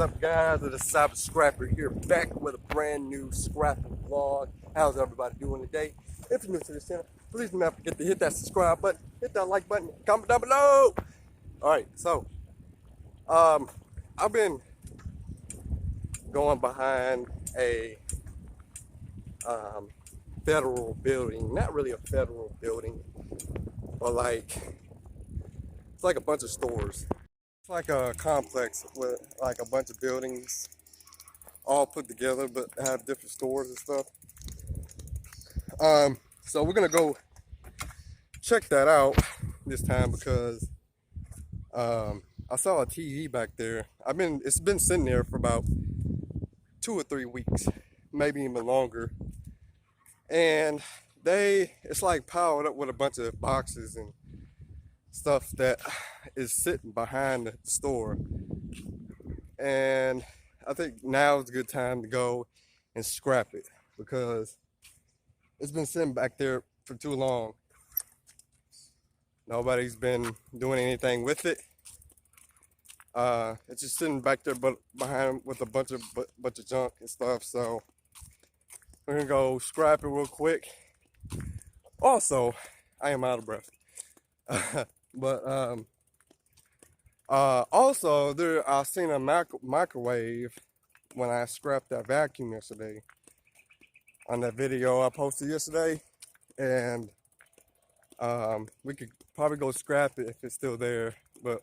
up, guys? It's the Cyber Scrapper here, back with a brand new scrapping vlog. How's everybody doing today? If you're new to this channel, please do not forget to hit that subscribe button, hit that like button, comment down below. Alright, so I've been going behind a federal building, not really a federal building, but it's like a bunch of stores. It's like a complex with like a bunch of buildings all put together, but have different stores and stuff. So we're gonna go check that out this time because I saw a TV back there. It's been sitting there for about 2 or 3 weeks, maybe even longer, and it's like piled up with a bunch of boxes and stuff that is sitting behind the store. And I think now is a good time to go and scrap it because it's been sitting back there for too long. Nobody's been doing anything with it. It's just sitting back there, but behind with a bunch of junk and stuff. So we're gonna go scrap it real quick. Also, I am out of breath. But also I seen a microwave when I scrapped that vacuum yesterday on that video I posted yesterday, and we could probably go scrap it if it's still there, but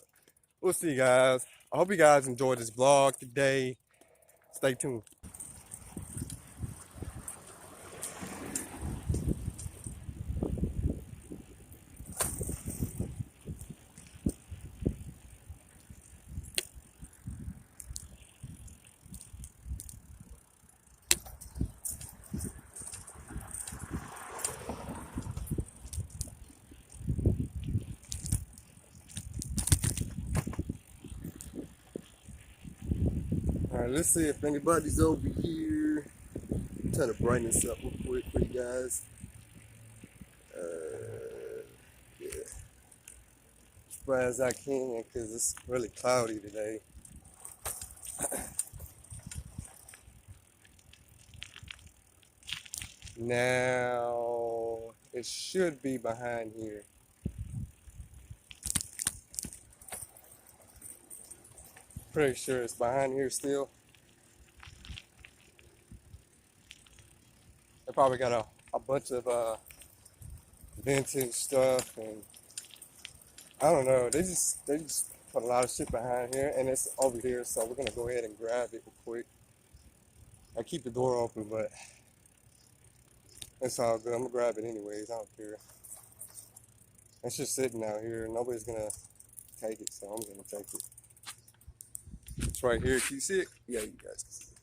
we'll see, guys. I hope you guys enjoyed this vlog today. Stay tuned. All right, let's see if anybody's over here. I'm trying to brighten this up real quick for you guys. Yeah, as bright as I can because it's really cloudy today. Now it should be behind here. Pretty sure it's behind here still. They probably got a bunch of vintage stuff, and I don't know. They just put a lot of shit behind here, and it's over here. So we're gonna go ahead and grab it real quick. I keep the door open, but it's all good. I'm gonna grab it anyways. I don't care. It's just sitting out here. Nobody's gonna take it, so I'm gonna take it. It's right here. Can you see it? Yeah, you guys can see it.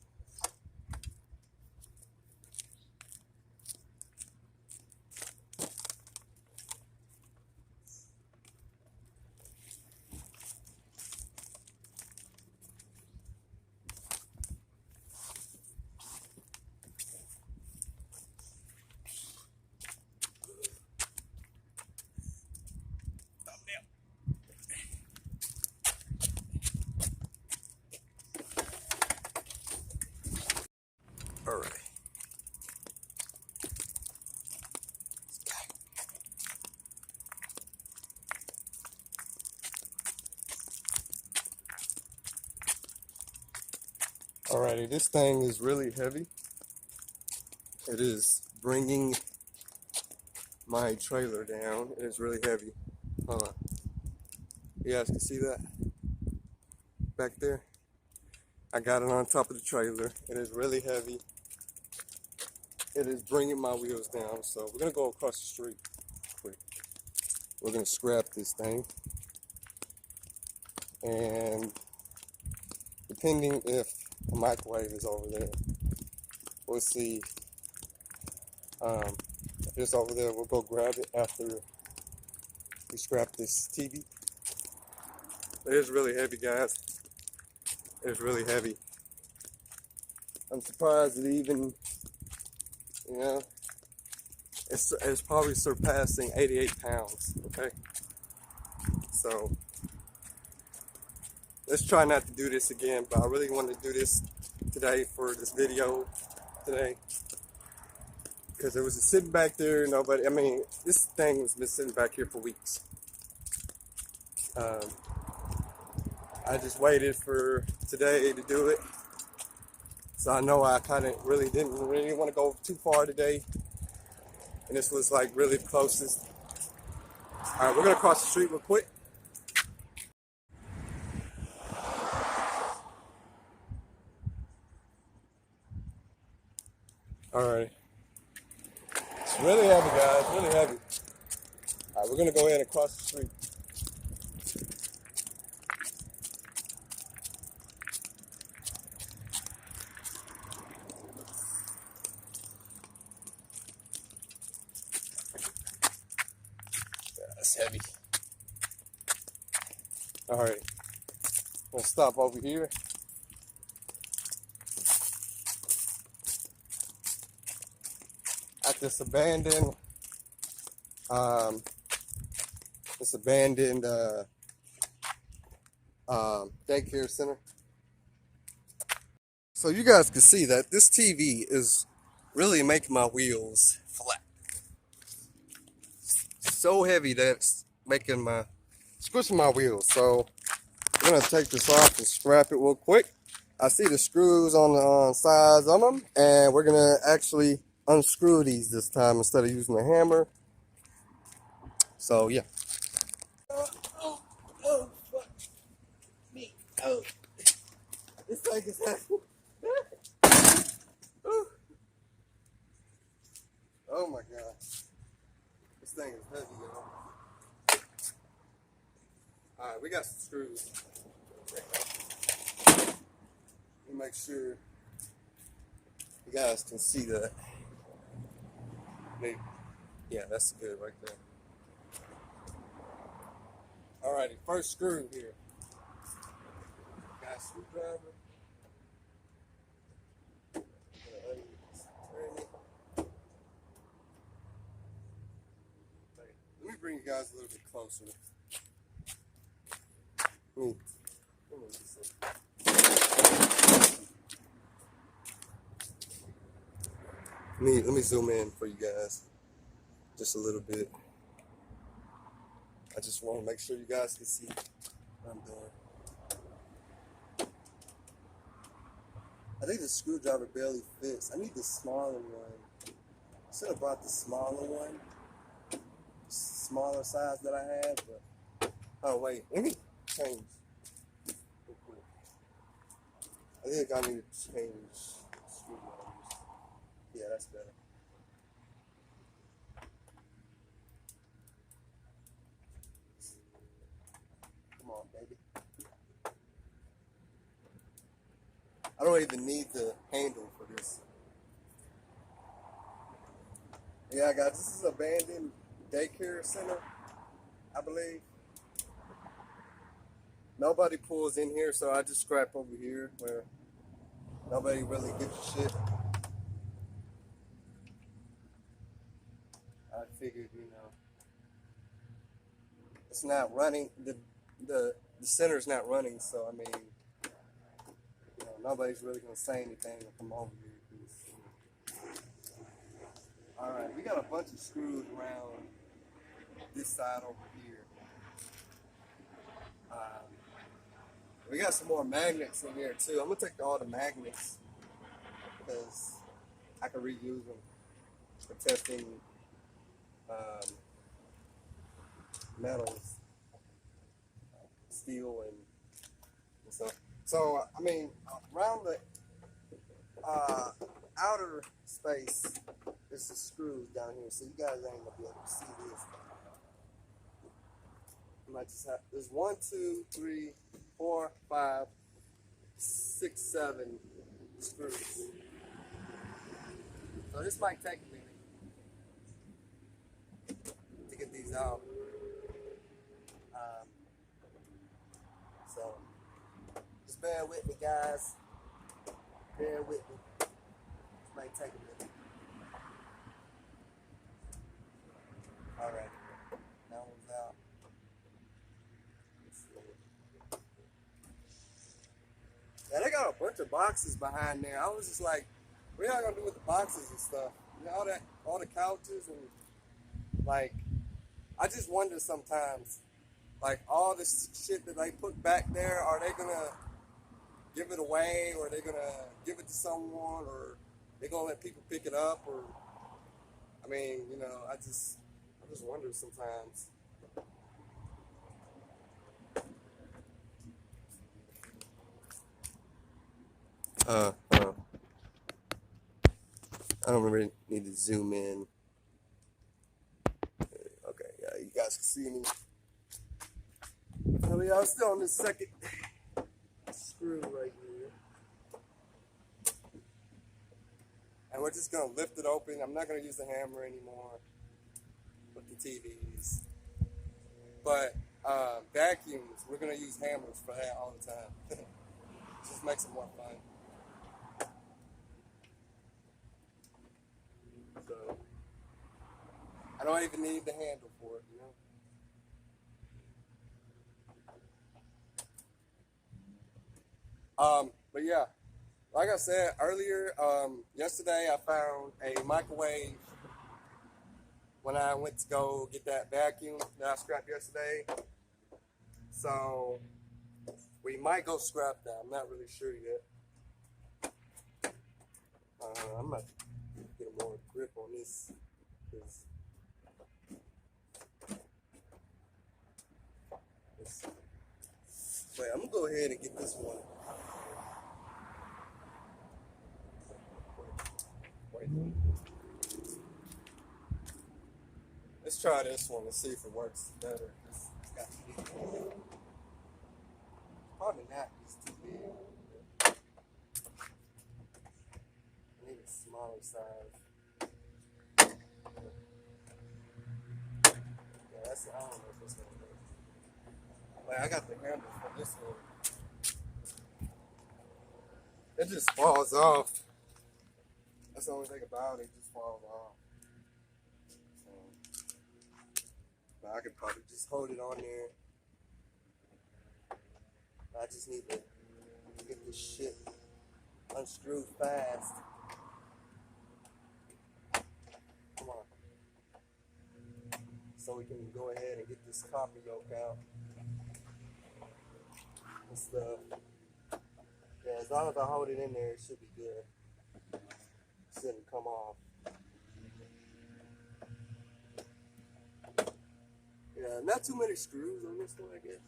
All right. Alrighty, this thing is really heavy. It is bringing my trailer down. It is really heavy. Hold on. You guys can see that back there? I got it on top of the trailer. It is really heavy. It is bringing my wheels down. So we're gonna go across the street quick. We're gonna scrap this thing. And depending if the microwave is over there, we'll see. If it's over there, we'll go grab it after we scrap this TV. It is really heavy, guys. It's really heavy. I'm surprised it even, it's probably surpassing 88 pounds, okay? So let's try not to do this again, but I really wanted to do this today for this video today. Because it was sitting back there, nobody, I mean, this thing has been sitting back here for weeks. I just waited for today to do it. So I know I kind of didn't want to go too far today. And this was like really the closest. All right, we're gonna cross the street real quick. All right. It's really heavy, guys, really heavy. All right, we're gonna go ahead and cross the street. Yeah, that's heavy. All right, we'll stop over here. At this abandoned, daycare center. So you guys can see that this TV is really making my wheels flat. So heavy that it's squishing my wheels. So I'm gonna take this off and scrap it real quick. I see the screws on the sides of them, and we're gonna actually unscrew these this time instead of using a hammer. So yeah. Oh, fuck me. Oh, this thing is heavy. Oh my god. This thing is heavy, y'all. Alright, we got some screws. Let me make sure you guys can see that. Yeah, that's good right there. Alrighty, first screw here. Got a screwdriver. Let me bring you guys a little bit closer. Let me zoom in for you guys just a little bit. I just want to make sure you guys can see what I'm doing. I think the screwdriver barely fits. I need the smaller one. I should have bought the smaller one. Smaller size that I had, but oh wait, let me change real quick. I think I need to change screwdrivers. Yeah, that's better. Come on, baby. I don't even need the handle for this. Yeah, guys, this is abandoned daycare center, I believe. Nobody pulls in here, so I just scrap over here where nobody really gives a shit. I figured, it's not running. The center's not running, so I mean, nobody's really gonna say anything or come over here. All right, we got a bunch of screws around this side over here. We got some more magnets in here too. I'm gonna take all the magnets because I can reuse them for testing metals, steel, and stuff. So I mean, around the outer space, there's the screws down here, so you guys ain't gonna be able to see this. You might just have, there's 1, 2, 3, 4, 5, 6, 7 screws. So this might take a minute to get these out. So just bear with me, guys. Bear with me. This might take a minute. All right. That one's out. Let's see. got a bunch of boxes behind there. I was just like, what y'all gonna do with the boxes and stuff? You know, all the couches and like, I just wonder sometimes, like all this shit that they put back there, are they gonna give it away, or are they gonna give it to someone, or they gonna let people pick it up, or I mean, you know, I just wonder sometimes. Uh, uh, I don't really need to zoom in. Okay, yeah, you guys can see me. Oh yeah, I'm still on this second screw right here. And we're just gonna lift it open. I'm not gonna use the hammer anymore with the TVs. But vacuums, we're gonna use hammers for that all the time. Just makes it more fun. So I don't even need the handle for it, you know. But yeah, like I said earlier, yesterday I found a microwave when I went to go get that vacuum that I scrapped yesterday. So we might go scrap that. I'm not really sure yet. I'm gonna get more grip on this. Wait, I'm gonna go ahead and get this one. Wait. Let's try this one and see if it works better. It's got to be probably not. It's too big. I need a smaller size. Yeah, that's. I don't know if it's gonna work. Like I got the handle for this one. It just falls off. That's the only thing about it. It just falls off. But I could probably just hold it on there. I just need to get this shit unscrewed fast. Come on. So we can go ahead and get this copper yoke out and stuff. Yeah, as long as I hold it in there, it should be good. It shouldn't come off. Yeah, not too many screws on this one, I guess.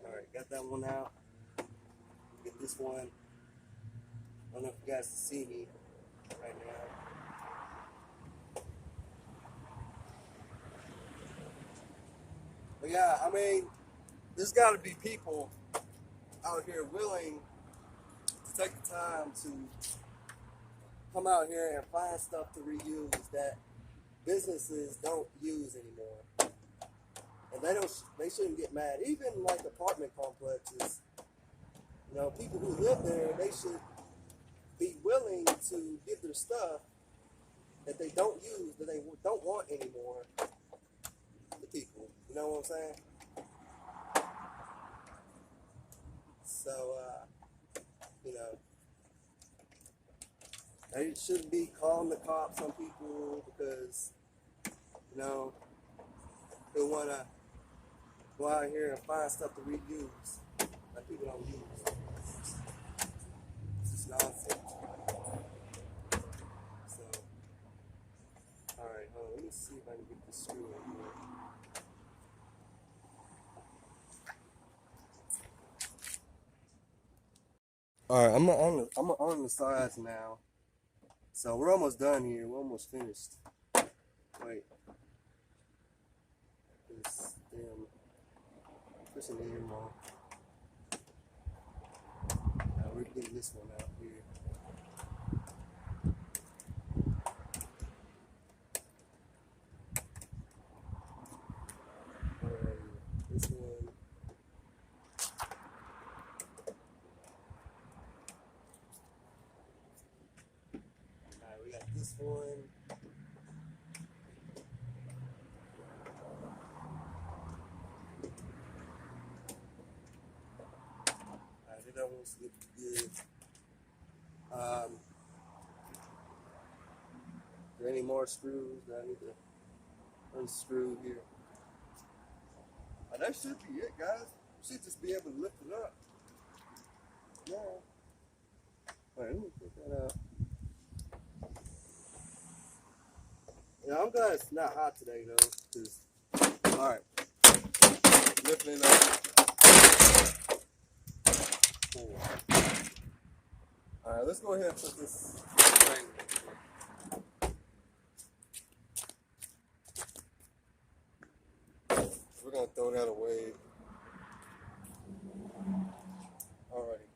Alright, got that one out. Get this one. I don't know if you guys can see me right now. But yeah, I mean, there's got to be people out here willing to take the time to come out here and find stuff to reuse that businesses don't use anymore. And they shouldn't get mad. Even like apartment complexes, you know, people who live there, they should be willing to give their stuff that they don't use, that they don't want anymore, to people. You know what I'm saying? So, you know, they shouldn't be calling the cops on people because, you know, they want to go out here and find stuff to reuse that people don't use. It's just nonsense. So, alright, hold on, let me see if I can get this screw in here. Alright, I'm on the sides now. So we're almost done here. We're almost finished. Wait. This damn pushing the air more. We're getting this one out here. Alright, this one. Alright, we got this one. looks good. Are there any more screws that I need to unscrew here? That should be it, guys. You should just be able to lift it up. Yeah. Alright, let me put that out. Yeah, I'm glad it's not hot today though, because alright. Lifting it up. Cool. Alright, let's go ahead and put this thing. We're gonna throw that away. Alrighty.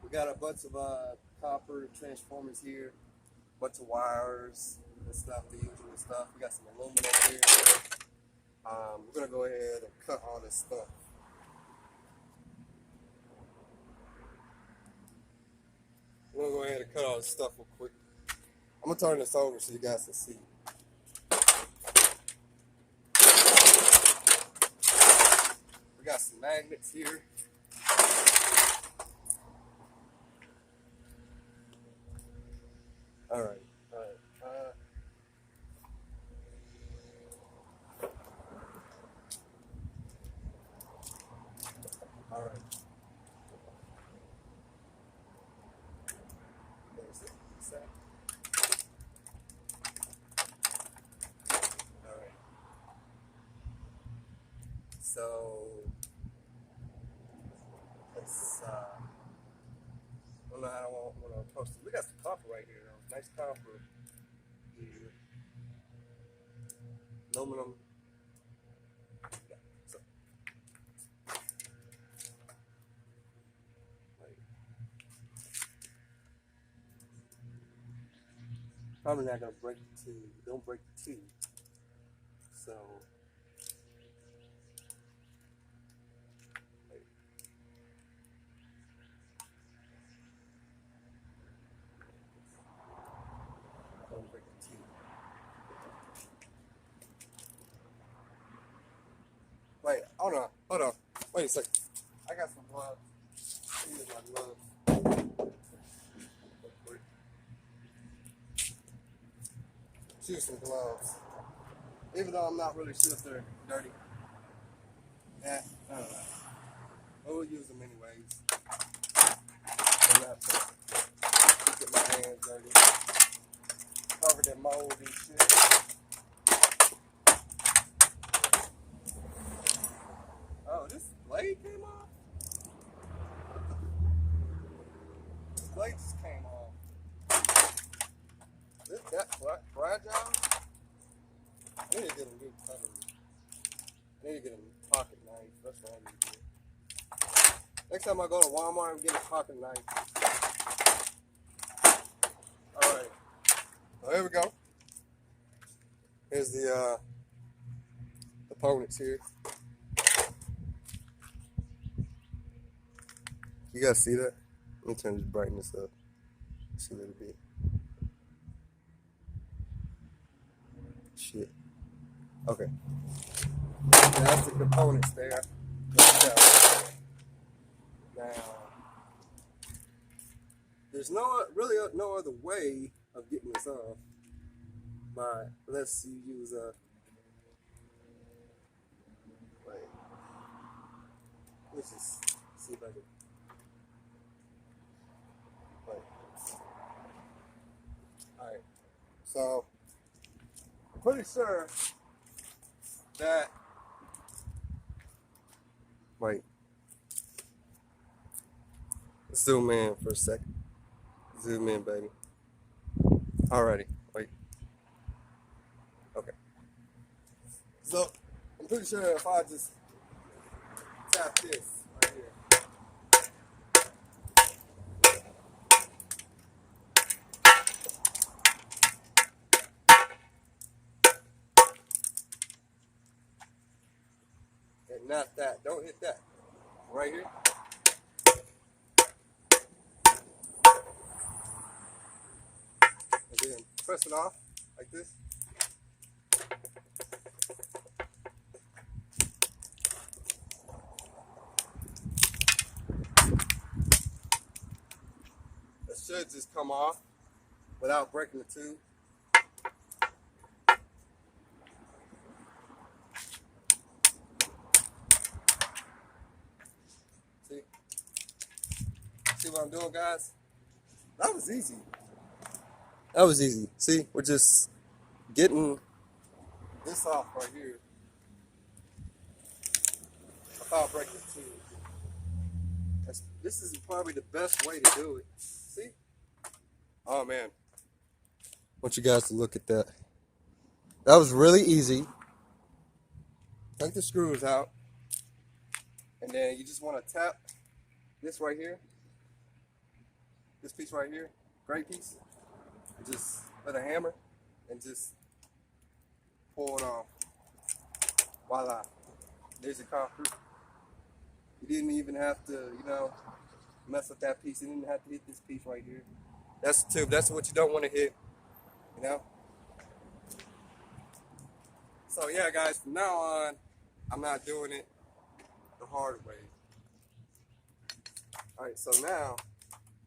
We got a bunch of copper transformers here, a bunch of wires and stuff, the usual stuff. We got some aluminum here. We're gonna go ahead and cut all this stuff. We're gonna go ahead and cut all this stuff real quick. I'm gonna turn this over so you guys can see. We got some magnets here. Alright. Alright. There's it. Set. Alright. So let's I don't know how I want to post it. We got some copper right here though. Nice copper here. Aluminum. Yeah, so. Probably not gonna break the tube. Don't break the tube. So don't break the tube. Wait, hold on. Wait a second. I got some gloves. Here's my gloves. Choose some gloves. Even though I'm not really sure if they're dirty. Yeah, I don't know. But we'll use them anyways. I'm not to get my hands dirty. Covered in mold and shit. Oh, this blade came off? This blade just came off. Is that fragile? I need to get a new cutter. I need to get a pocket knife. That's what I need to do. Next time I go to Walmart, I'm getting a pocket knife. Alright. So here we go. Here's the components here. You guys see that? Let me turn this brightness up. See a little bit. Shit. Okay. That's the components there. Now, there's really no other way of getting this off. But unless you use a. Wait. Let's just see if I can. Wait. Alright. So, I'm pretty sure that. Wait. Let's zoom in for a second. Zoom in, baby. Alrighty. Wait. Okay. So, I'm pretty sure if I just tap this right here. And not that. Don't hit that. Right here. And then press it off like this. should just come off without breaking the tube. See? See what I'm doing, guys? That was easy. That was easy. See, we're just getting this off right here without breaking the tube. This is probably the best way to do it. See? Oh man. I want you guys to look at that. That was really easy. Take the screws out. And then you just want to tap this right here. This piece right here. Great piece. And just with a hammer and just pull it off. Voila. There's your concrete. You didn't even have to, mess with that piece. You didn't have to hit this piece right here. That's the tube. That's what you don't want to hit, So yeah, guys, from now on, I'm not doing it the hard way. All right, so now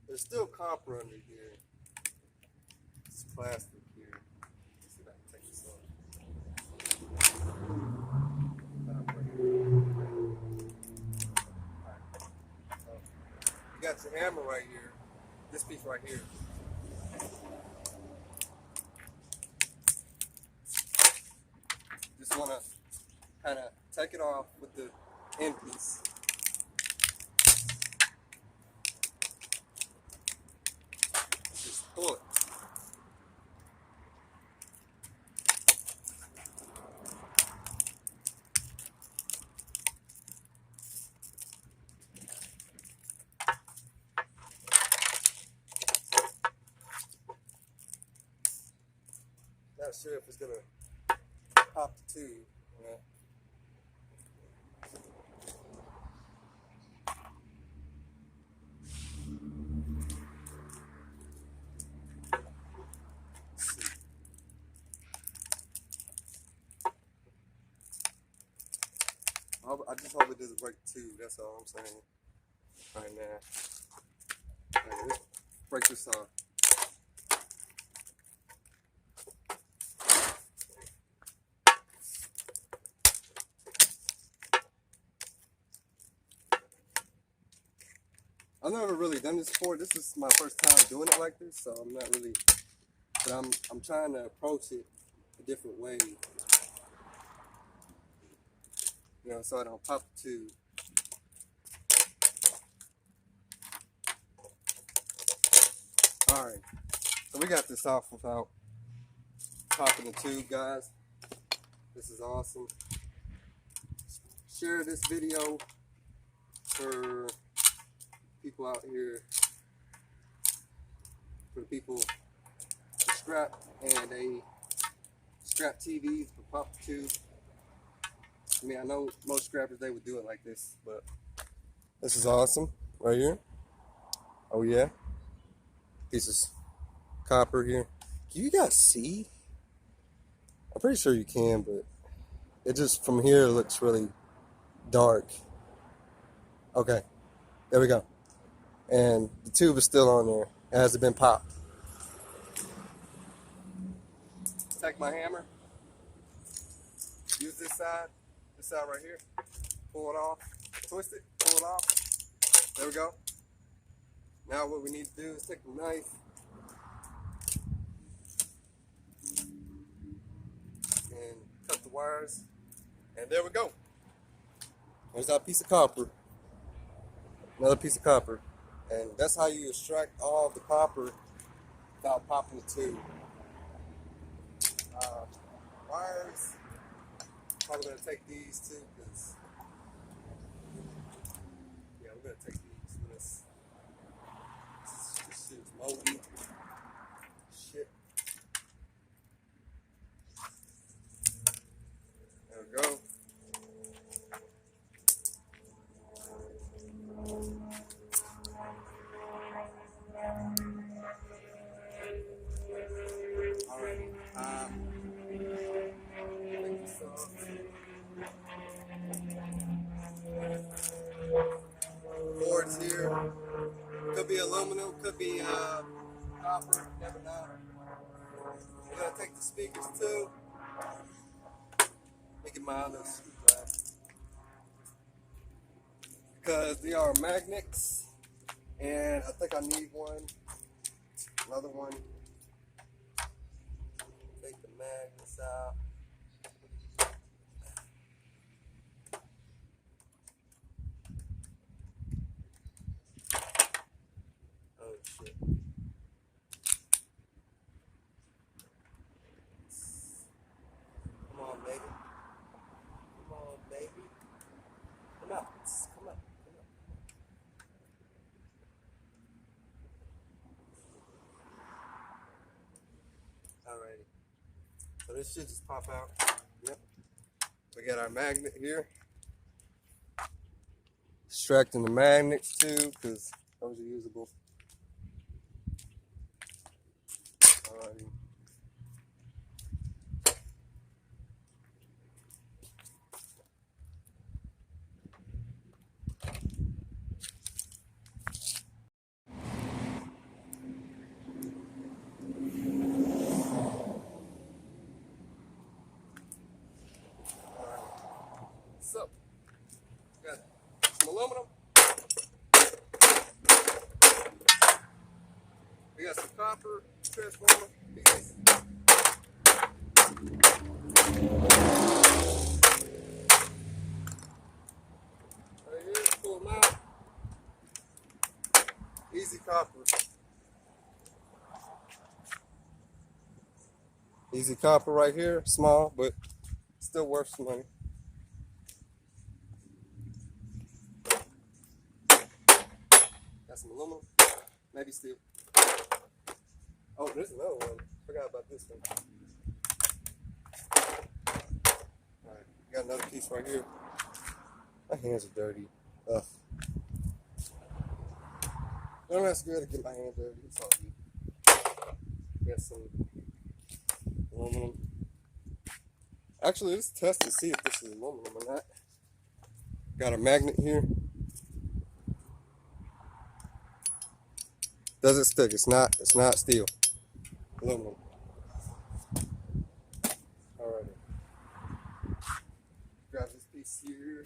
there's still copper under here. It's plastic here. Let's see if I can take this off. You got your hammer right here. This piece right here. Just want to kind of take it off with the end piece. Just pull it. Not sure if it's gonna pop the tube, I just hope it doesn't break the tube. That's all I'm saying right now. All right, let's break this off. I've never really done this before. This is my first time doing it like this, so I'm not really, but I'm trying to approach it a different way. So I don't pop the tube. Alright, so we got this off without popping the tube, guys. This is awesome. Share this video for people out here, for the people who scrap and they scrap TVs for pop the tube. I mean, I know most scrappers, they would do it like this, but this is awesome right here. Oh yeah, pieces of copper here. Can you guys see? I'm pretty sure you can, but it just from here looks really dark. Okay, there we go. And the tube is still on there. It hasn't been popped. Take my hammer. Use this side right here. Pull it off. Twist it. Pull it off. There we go. Now what we need to do is take the knife and cut the wires. And there we go. There's that piece of copper. Another piece of copper. And that's how you extract all of the copper without popping the tube. Wires, probably going to take these too, because, yeah, we're going to take these. This shit's moldy. Shit. There we go. Alright, take this off. Boards here. Could be aluminum, could be copper, never know. We're gonna take the speakers too. Let me get my other screwdriver. Because they are magnets, and I think I need another one. Take the magnets out. Oh shit. Come on, baby. Come on, baby. Come out. Come up. Come up. Alrighty. So this should just pop out. Yep. We got our magnet here. Extracting the magnets too, because those are usable. Alrighty. So, got some aluminum. We got some copper transformer pieces. Right here, pull them out. Easy copper. Easy copper right here, small, but still worth some money. Got some aluminum, maybe steel. Oh, there's another one. Forgot about this one. Alright, got another piece right here. My hands are dirty. Ugh. No, that's good to get my hands dirty. It's all good. Got some aluminum. Actually, let's test to see if this is aluminum or not. Got a magnet here. Doesn't stick. It's not steel. Aluminum. Alrighty. Grab this piece here.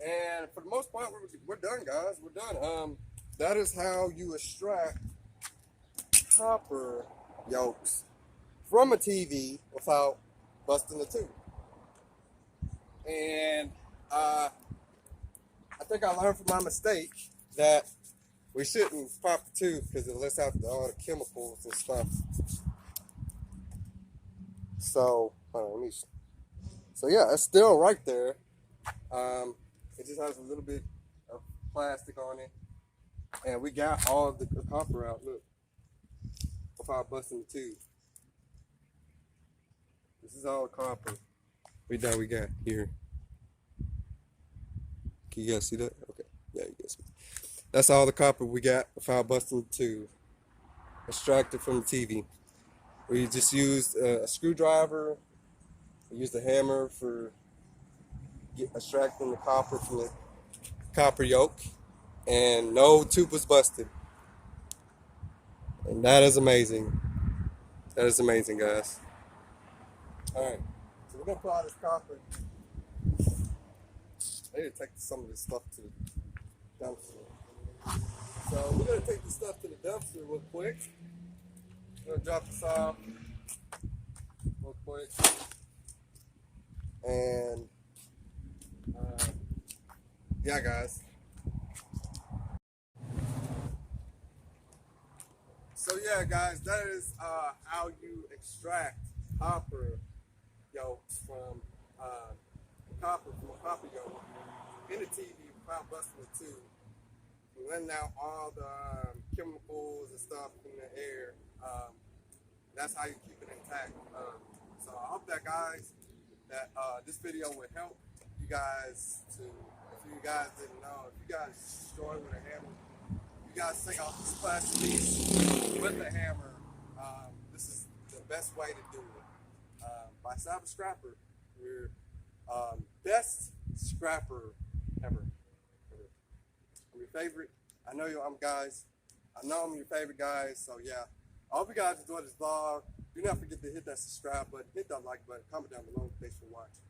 And for the most part, we're done, guys. We're done. That is how you extract copper yokes from a TV without busting the tube. And I think I learned from my mistake that we shouldn't pop the tube because it lets out all the chemicals and stuff. So, hold on, let me see. So yeah, it's still right there. It just has a little bit of plastic on it. And we got all of the copper out, look, without busting the tube. This is all copper we got here. Can you guys see that? Okay, yeah, you guys see. That's all the copper we got without busting the tube. Extracted from the TV. We just used a screwdriver. We used a hammer for extracting the copper from the copper yoke. And no tube was busted. And that is amazing. That is amazing, guys. Alright, so we're going to pull out this copper. I need to take some of this stuff to the dumpster. So we're going to take this stuff to the dumpster real quick. I'm going to drop this off real quick. And yeah, guys. So yeah, guys, that is how you extract copper yokes from copper from a copper yoke in the TV without busting the tube. And letting out all the chemicals and stuff in the air. That's how you keep it intact. So I hope that, guys, that this video would help you guys to, if you guys didn't know, if you guys destroy with a hammer, you guys take off this plastic piece with a hammer. This is the best way to do it. By Cyber Scrapper, we're best scrapper ever. I'm your favorite. I know you, guys. I know I'm your favorite guys, so yeah. I hope you guys enjoyed this vlog. Do not forget to hit that subscribe button, hit that like button, comment down below. Thanks for watching.